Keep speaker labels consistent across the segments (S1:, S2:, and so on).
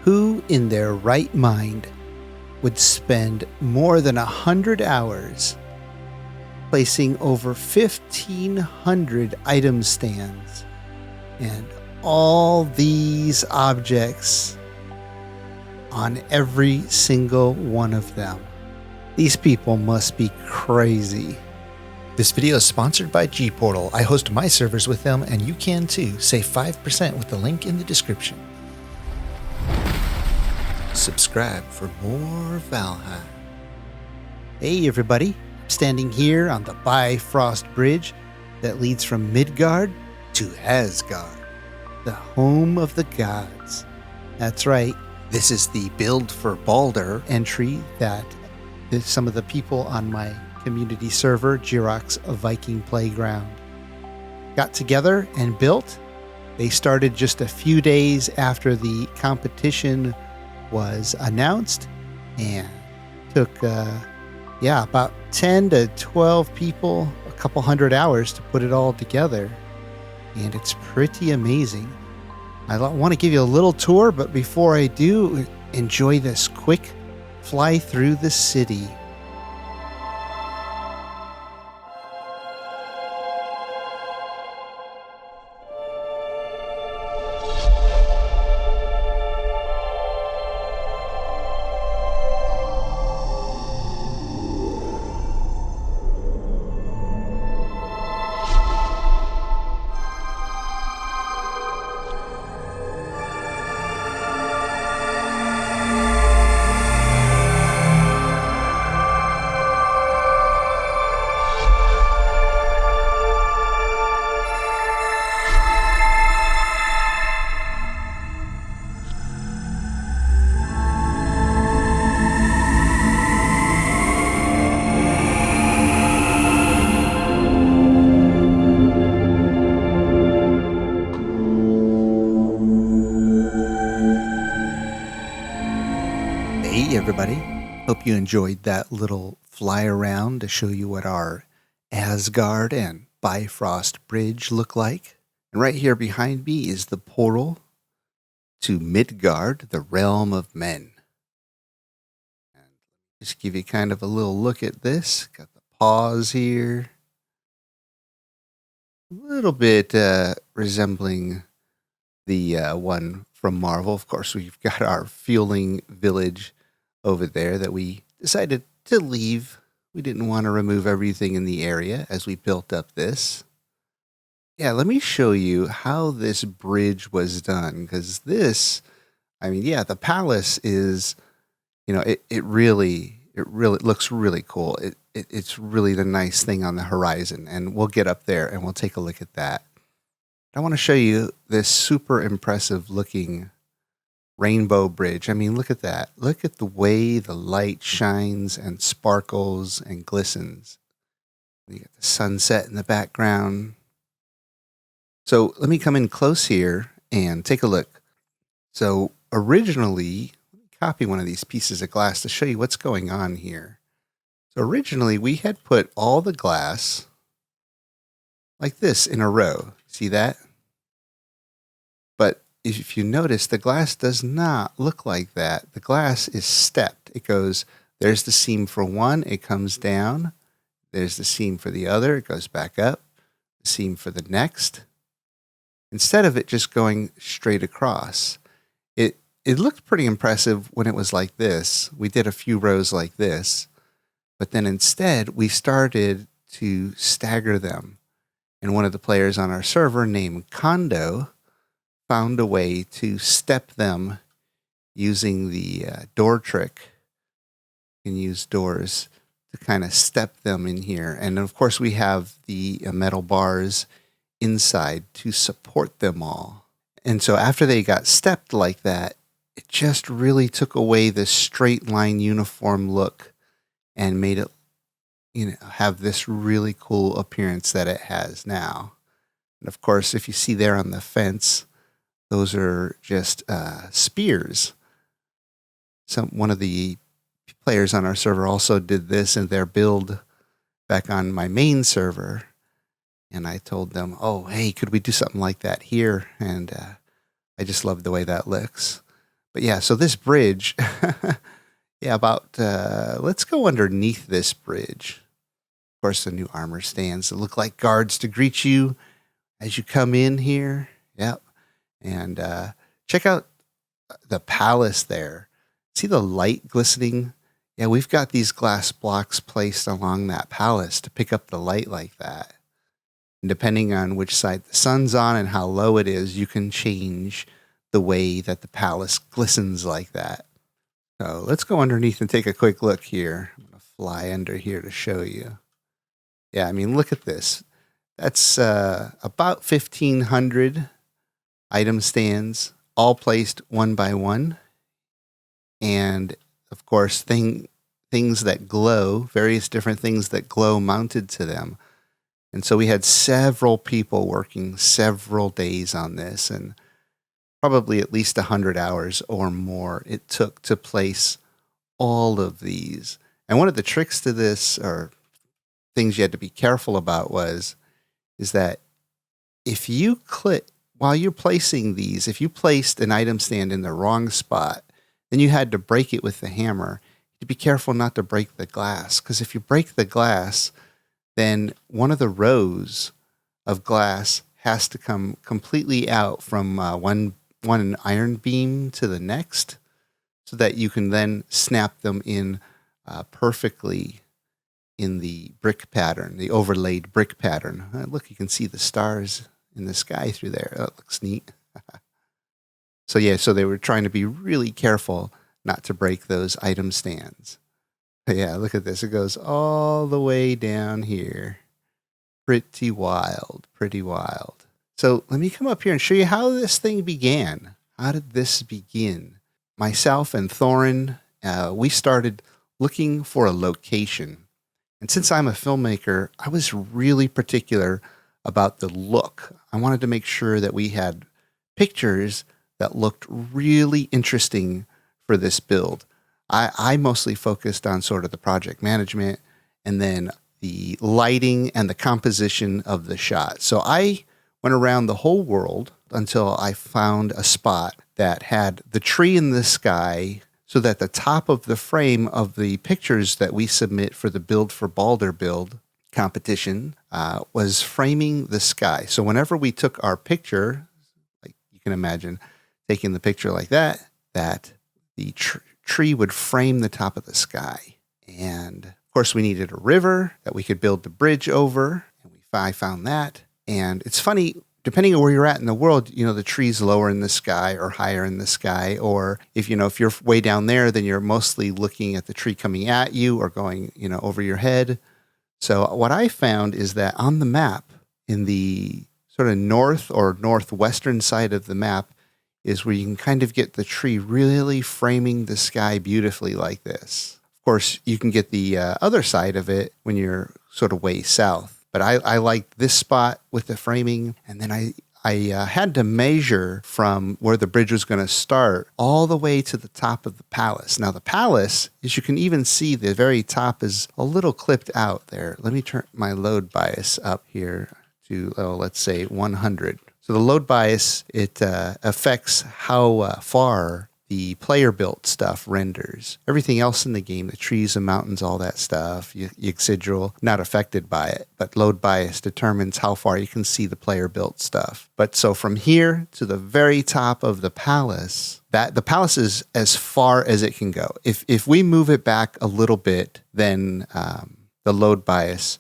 S1: Who in their right mind would spend more than 100 hours placing over 1,500 item stands and all these objects on every single one of them? These people must be crazy.
S2: This video is sponsored by G-Portal. I host my servers with them, and you can too. Save 5% with the link in the description. Subscribe for more Valheim.
S1: Hey everybody, standing here on the Bifrost Bridge that leads from Midgard to Asgard, the home of the gods. That's right, this is the Build for Balder entry that some of the people on my community server, Jiroc's Viking Playground, got together and built. They started just a few days after the competition was announced and took about 10 to 12 people, a couple hundred hours to put it all together, and it's pretty amazing. I want to give you a little tour, but before I do, enjoy this quick fly through the city. Hey everybody, hope you enjoyed that little fly around to show you what our Asgard and Bifrost Bridge look like. And right here behind me is the portal to Midgard, the realm of men. And just give you kind of a little look at this. Got the paws here. A little bit resembling the one from Marvel. Of course, we've got our fueling village over there that we decided to leave. We didn't want to remove everything in the area as we built up this. Yeah, let me show you how this bridge was done, because this, the palace is, it really looks really cool. It's really the nice thing on the horizon, and we'll get up there and we'll take a look at that. I want to show you this super impressive looking rainbow bridge. Look at that. Look at the way the light shines and sparkles and glistens. You got the sunset in the background. So let me come in close here and take a look. So originally, let me copy one of these pieces of glass to show you what's going on here. So originally we had put all the glass like this in a row. See that? But if you notice, the glass does not look like that. The glass is stepped. It goes, there's the seam for one, it comes down. There's the seam for the other, it goes back up. The seam for the next. Instead of it just going straight across. It looked pretty impressive when it was like this. We did a few rows like this. But then instead, we started to stagger them. And one of the players on our server named Kondo found a way to step them using the door trick. You can use doors to kind of step them in here. And of course we have the metal bars inside to support them all. And so after they got stepped like that, it just really took away this straight line uniform look and made it have this really cool appearance that it has now. And of course, if you see there on the fence, those are just spears. One of the players on our server also did this in their build back on my main server. And I told them, oh, hey, could we do something like that here? And I just love the way that looks. But yeah, so this bridge, yeah, let's go underneath this bridge. Of course, the new armor stands that look like guards to greet you as you come in here. Yep. And check out the palace there. See the light glistening? Yeah, we've got these glass blocks placed along that palace to pick up the light like that. And depending on which side the sun's on and how low it is, you can change the way that the palace glistens like that. So let's go underneath and take a quick look here. I'm going to fly under here to show you. Yeah, I mean, look at this. That's about 1,500 item stands, all placed one by one. And, of course, things that glow, various different things that glow mounted to them. And so we had several people working several days on this, and probably at least 100 hours or more it took to place all of these. And one of the tricks to this, or things you had to be careful about, is that if you click, while you're placing these, if you placed an item stand in the wrong spot, then you had to break it with the hammer. You be careful not to break the glass, because if you break the glass, then one of the rows of glass has to come completely out from one iron beam to the next, so that you can then snap them in perfectly in the brick pattern, the overlaid brick pattern. Look, you can see the stars in the sky through there. That looks neat. So they were trying to be really careful not to break those item stands. But yeah, look at this. It goes all the way down here. Pretty wild, pretty wild. So let me come up here and show you how this thing began. How did this begin? Myself and Thorin, we started looking for a location. And since I'm a filmmaker, I was really particular about the look. I wanted to make sure that we had pictures that looked really interesting for this build. I mostly focused on sort of the project management and then the lighting and the composition of the shot. So I went around the whole world until I found a spot that had the tree in the sky, so that the top of the frame of the pictures that we submit for the buildforbaldr build competition was framing the sky. So whenever we took our picture, like you can imagine taking the picture like that the tree would frame the top of the sky. And of course we needed a river that we could build the bridge over, and I found that. And it's funny, depending on where you're at in the world, the tree's lower in the sky or higher in the sky. Or if you're way down there, then you're mostly looking at the tree coming at you or going, over your head. So what I found is that on the map, in the sort of north or northwestern side of the map, is where you can kind of get the tree really framing the sky beautifully like this. Of course, you can get the other side of it when you're sort of way south. But I liked this spot with the framing, and then I had to measure from where the bridge was going to start all the way to the top of the palace. Now, the palace, as you can even see, the very top is a little clipped out there. Let me turn my load bias up here to, let's say 100. So the load bias, it affects how far the player-built stuff renders. Everything else in the game, the trees and mountains, all that stuff, Yggdrasil, not affected by it. But load bias determines how far you can see the player-built stuff. But so from here to the very top of the palace, the palace is as far as it can go. If we move it back a little bit, then the load bias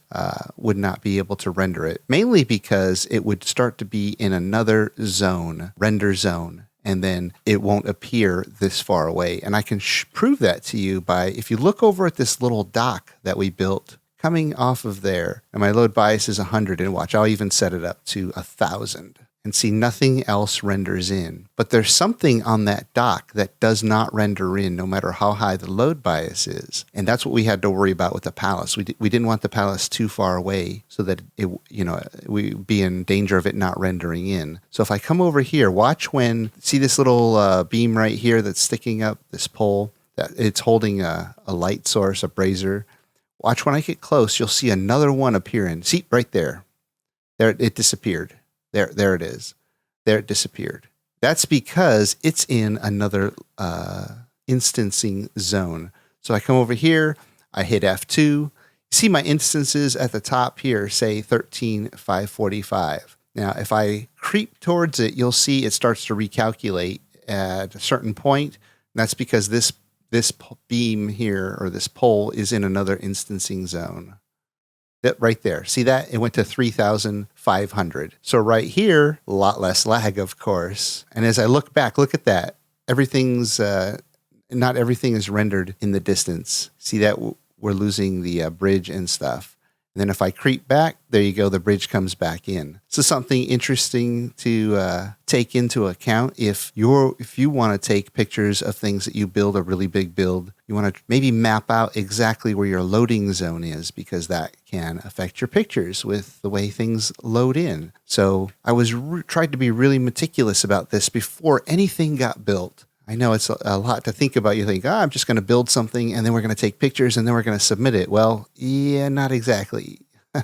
S1: would not be able to render it, mainly because it would start to be in another zone, render zone, and then it won't appear this far away. And I can prove that to you by, if you look over at this little dock that we built coming off of there, and my load bias is 100, and watch, I'll even set it up to 1,000. And see, nothing else renders in. But there's something on that dock that does not render in, no matter how high the load bias is. And that's what we had to worry about with the palace. We didn't want the palace too far away so that we'd be in danger of it not rendering in. So if I come over here, watch when, see this little beam right here that's sticking up, this pole, that it's holding a light source, a brazier. Watch when I get close, you'll see another one appearing. See, right there. There, it disappeared. There it is. There it disappeared. That's because it's in another instancing zone. So I come over here, I hit F2. See my instances at the top here, say 13,545. Now, if I creep towards it, you'll see it starts to recalculate at a certain point. And that's because this beam here, or this pole, is in another instancing zone. That right there. See that? It went to 3,500. So right here, a lot less lag, of course. And as I look back, look at that. Everything's, not everything is rendered in the distance. See that? We're losing the bridge and stuff. And then if I creep back, there you go, the bridge comes back in. So something interesting to take into account if you want to take pictures of things that you build, a really big build, you want to maybe map out exactly where your loading zone is, because that can affect your pictures with the way things load in. So I was tried to be really meticulous about this before anything got built. I know it's a lot to think about. You think, I'm just going to build something and then we're going to take pictures and then we're going to submit it. Well, yeah, not exactly. You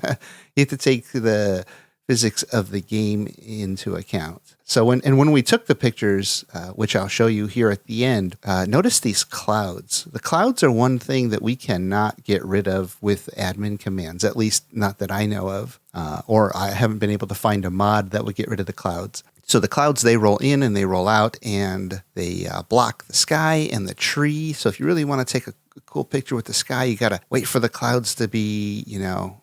S1: have to take the physics of the game into account. So when we took the pictures, which I'll show you here at the end, notice these clouds. The clouds are one thing that we cannot get rid of with admin commands, at least not that I know of, or I haven't been able to find a mod that would get rid of the clouds. So the clouds, they roll in and they roll out, and they block the sky and the tree. So if you really want to take a cool picture with the sky, you got to wait for the clouds to be,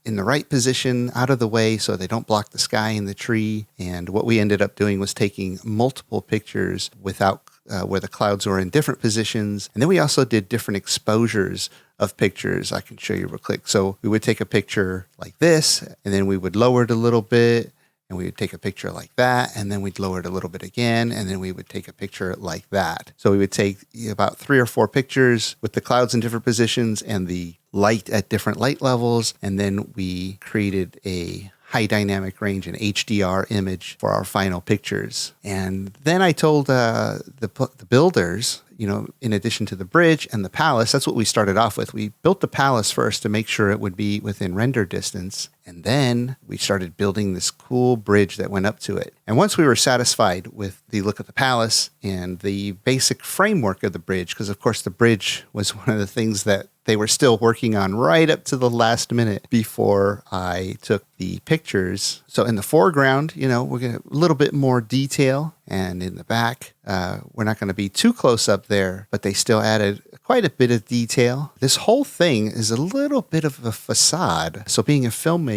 S1: in the right position, out of the way, so they don't block the sky and the tree. And what we ended up doing was taking multiple pictures without where the clouds were in different positions. And then we also did different exposures of pictures. I can show you real quick. So we would take a picture like this, and then we would lower it a little bit. And we would take a picture like that, and then we'd lower it a little bit again, and then we would take a picture like that. So we would take about 3 or 4 pictures with the clouds in different positions and the light at different light levels, and then we created a high dynamic range, an HDR image for our final pictures. And then I told the builders, in addition to the bridge and the palace, that's what we started off with. We built the palace first to make sure it would be within render distance. And then we started building this cool bridge that went up to it. And once we were satisfied with the look of the palace and the basic framework of the bridge, because of course the bridge was one of the things that they were still working on right up to the last minute before I took the pictures. So in the foreground, we're going to a little bit more detail. And in the back, we're not going to be too close up there, but they still added quite a bit of detail. This whole thing is a little bit of a facade. So being a filmmaker,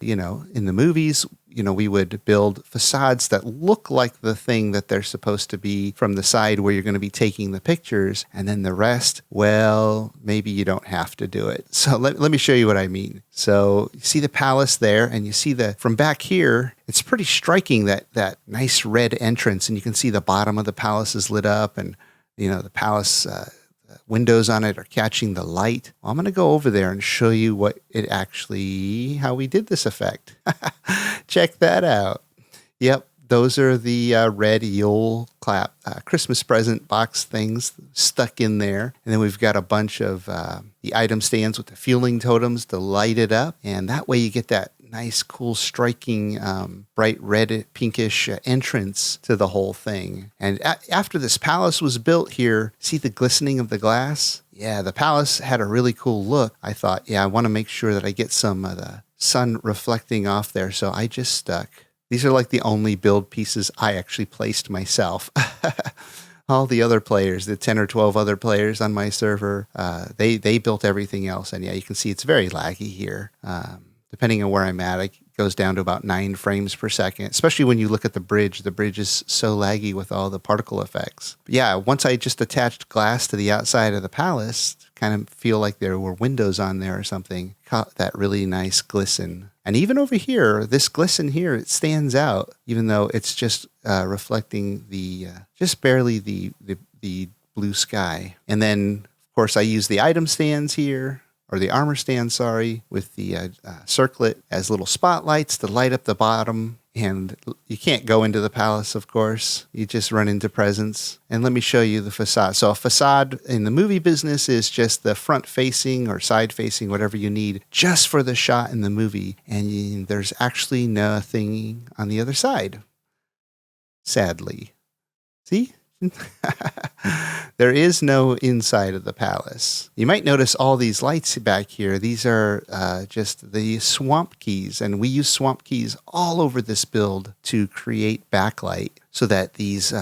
S1: in the movies, we would build facades that look like the thing that they're supposed to be from the side where you're going to be taking the pictures. And then the rest, well, maybe you don't have to do it. So let me show you what I mean. So you see the palace there, and you see from back here, it's pretty striking, that nice red entrance. And you can see the bottom of the palace is lit up, and, the palace windows on it are catching the light. Well, I'm going to go over there and show you how we did this effect. Check that out. Yep, those are the red Yule clap Christmas present box things stuck in there. And then we've got a bunch of the item stands with the fueling totems to light it up. And that way you get that nice, cool, striking, bright red, pinkish entrance to the whole thing. And after this palace was built here, see the glistening of the glass? Yeah, the palace had a really cool look. I thought, I want to make sure that I get some of the sun reflecting off there. So I just stuck. These are like the only build pieces I actually placed myself. All the other players, the 10 or 12 other players on my server, they built everything else. And you can see it's very laggy here. Depending on where I'm at, it goes down to about 9 frames per second, especially when you look at the bridge. The bridge is so laggy with all the particle effects. But once I just attached glass to the outside of the palace, kind of feel like there were windows on there or something, caught that really nice glisten. And even over here, this glisten here, it stands out, even though it's just reflecting just barely the blue sky. And then, of course, I use the item stands here, or the armor stand, with the circlet as little spotlights to light up the bottom. And you can't go into the palace, of course. You just run into presents. And let me show you the facade. So a facade in the movie business is just the front facing or side facing, whatever you need, just for the shot in the movie. And there's actually nothing on the other side, sadly. See? There is no inside of the palace. You might notice all these lights back here. These are just the swamp keys, and we use swamp keys all over this build to create backlight so that these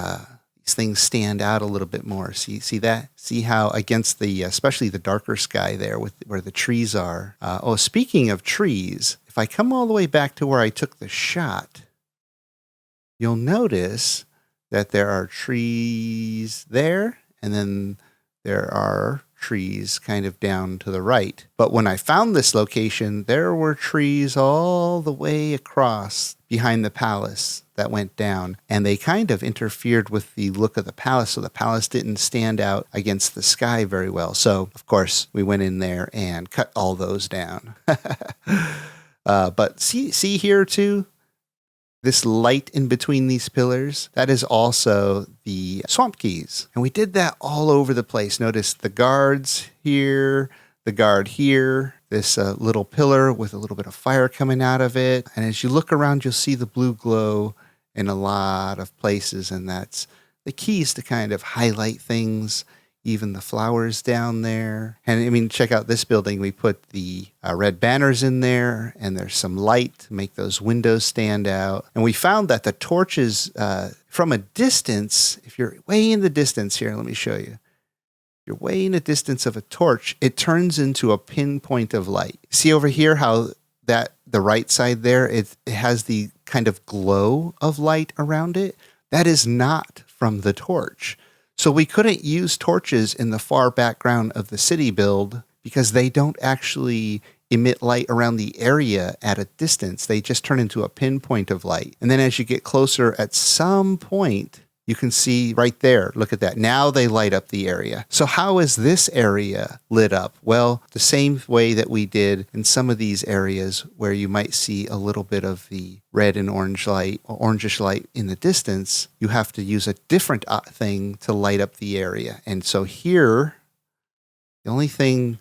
S1: things stand out a little bit more. See that? See how against the, especially the darker sky there with where the trees are. Speaking of trees, if I come all the way back to where I took the shot, you'll notice that there are trees there, and then there are trees kind of down to the right. But when I found this location, there were trees all the way across behind the palace that went down, and they kind of interfered with the look of the palace, so the palace didn't stand out against the sky very well. So, of course, we went in there and cut all those down. But see here, too? This light in between these pillars, that is also the swamp keys. And we did that all over the place. Notice the guards here, the guard here, this little pillar with a little bit of fire coming out of it. And as you look around, you'll see the blue glow in a lot of places. And that's the keys to kind of highlight things, even the flowers down there. And I mean, check out this building. We put the red banners in there, and there's some light to make those windows stand out. And we found that the torches, from a distance, if you're way in the distance here, let me show you. If you're way in the distance of a torch, it turns into a pinpoint of light. See over here how that the right side there, it has the kind of glow of light around it? That is not from the torch. So we couldn't use torches in the far background of the city build because they don't actually emit light around the area at a distance. They just turn into a pinpoint of light. And then as you get closer at some point, you can see right there, look at that. Now they light up the area. So how is this area lit up? Well, the same way that we did in some of these areas where you might see a little bit of the red and orange light, or orangish light in the distance, you have to use a different thing to light up the area. And so here, the only thing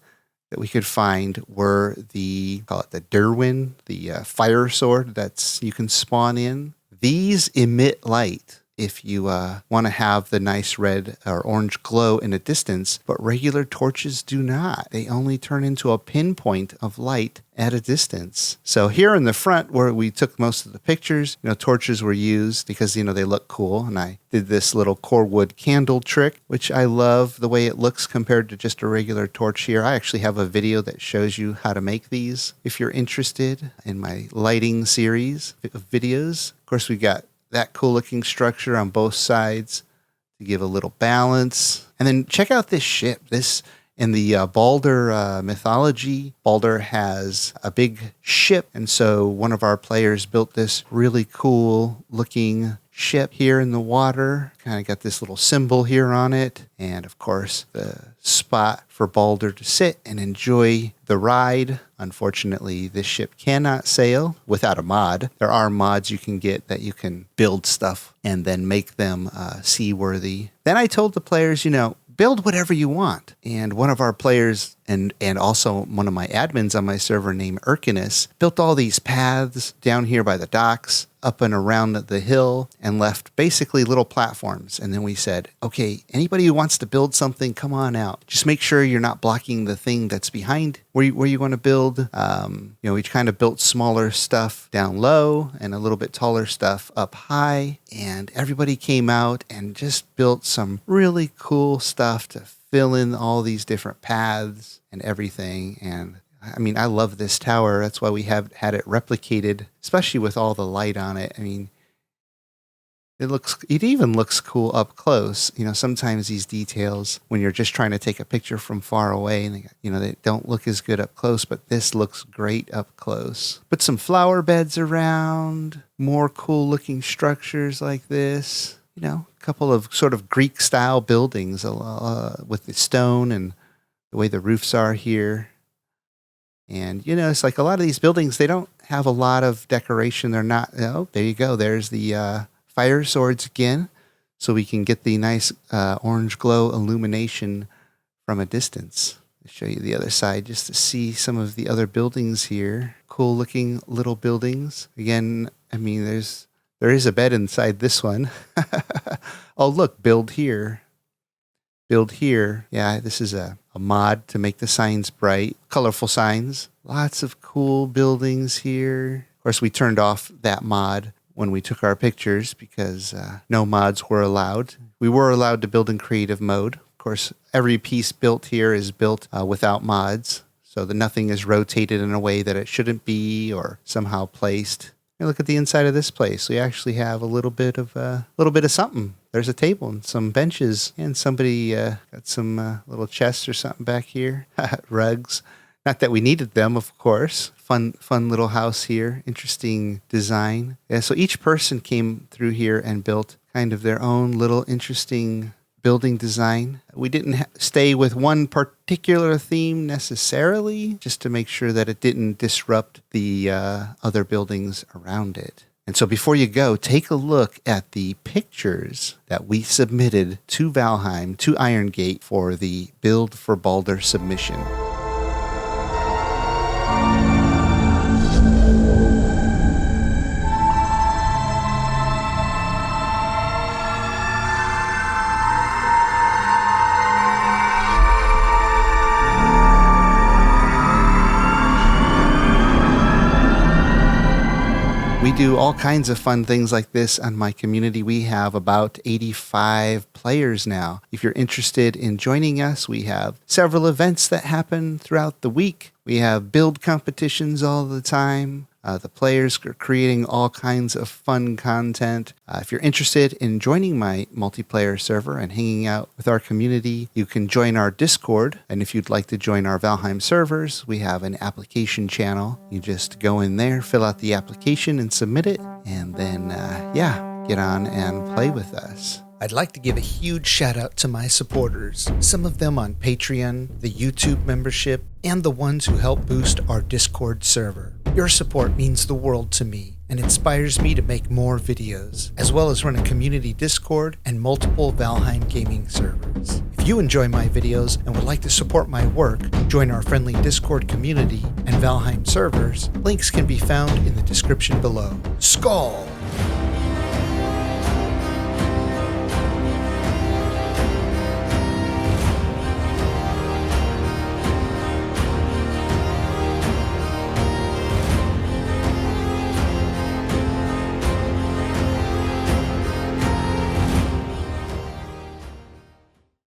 S1: that we could find were call it the Derwin, the fire sword that's you can spawn in. These emit light if you want to have the nice red or orange glow in a distance, but regular torches do not. They only turn into a pinpoint of light at a distance. So here in the front where we took most of the pictures, torches were used because, they look cool. And I did this little core wood candle trick, which I love the way it looks compared to just a regular torch here. I actually have a video that shows you how to make these if you're interested in my lighting series of videos. Of course, we got that cool looking structure on both sides to give a little balance. And then check out this ship. This in the Baldur mythology, Baldur has a big ship. And so one of our players built this really cool looking ship here in the water. Kind of got this little symbol here on it. And of course, the spot for Baldur to sit and enjoy the ride. Unfortunately, this ship cannot sail without a mod. There are mods you can get that you can build stuff and then make them seaworthy. Then I told the players, build whatever you want. And one of our players and also one of my admins on my server named Urkinus built all these paths down here by the docks, up and around the hill, and left basically little platforms. And then we said, okay, anybody who wants to build something, come on out. Just make sure you're not blocking the thing that's behind where you want to build. We kind of built smaller stuff down low and a little bit taller stuff up high. And everybody came out and just built some really cool stuff to fill in all these different paths and everything. And I mean, I love this tower. That's why we have had it replicated, especially with all the light on it. I mean, it even looks cool up close. Sometimes these details, when you're just trying to take a picture from far away, and they don't look as good up close, but this looks great up close. Put some flower beds around, more cool looking structures like this. A couple of sort of Greek style buildings with the stone and the way the roofs are here. And, it's like a lot of these buildings, they don't have a lot of decoration. They're not, there you go. There's the fire swords again. So we can get the nice orange glow illumination from a distance. I'll show you the other side just to see some of the other buildings here. Cool looking little buildings. Again, I mean, there's There is a bed inside this one. Oh, look, build here. Build here. Yeah, this is a mod to make the signs bright. Colorful signs. Lots of cool buildings here. Of course, we turned off that mod when we took our pictures because no mods were allowed. We were allowed to build in creative mode. Of course, every piece built here is built without mods, so that nothing is rotated in a way that it shouldn't be or somehow placed. And look at the inside of this place. We actually have a little bit of something. There's a table and some benches, and somebody got some little chests or something back here. Rugs. Not that we needed them, of course. Fun little house here. Interesting design. Yeah, so each person came through here and built kind of their own little interesting building design. We didn't stay with one particular theme necessarily, just to make sure that it didn't disrupt the other buildings around it. And so before you go, take a look at the pictures that we submitted to Valheim, to Iron Gate, for the Build for Baldur submission. We do all kinds of fun things like this on my community. We have about 85 players now. If you're interested in joining us, we have several events that happen throughout the week. We have build competitions all the time. The players are creating all kinds of fun content. If you're interested in joining my multiplayer server and hanging out with our community, you can join our Discord. And if you'd like to join our Valheim servers, we have an application channel. You just go in there, fill out the application and submit it. And then, get on and play with us.
S2: I'd like to give a huge shout out to my supporters, some of them on Patreon, the YouTube membership, and the ones who help boost our Discord server. Your support means the world to me and inspires me to make more videos, as well as run a community Discord and multiple Valheim gaming servers. If you enjoy my videos and would like to support my work, join our friendly Discord community and Valheim servers. Links can be found in the description below. Skål!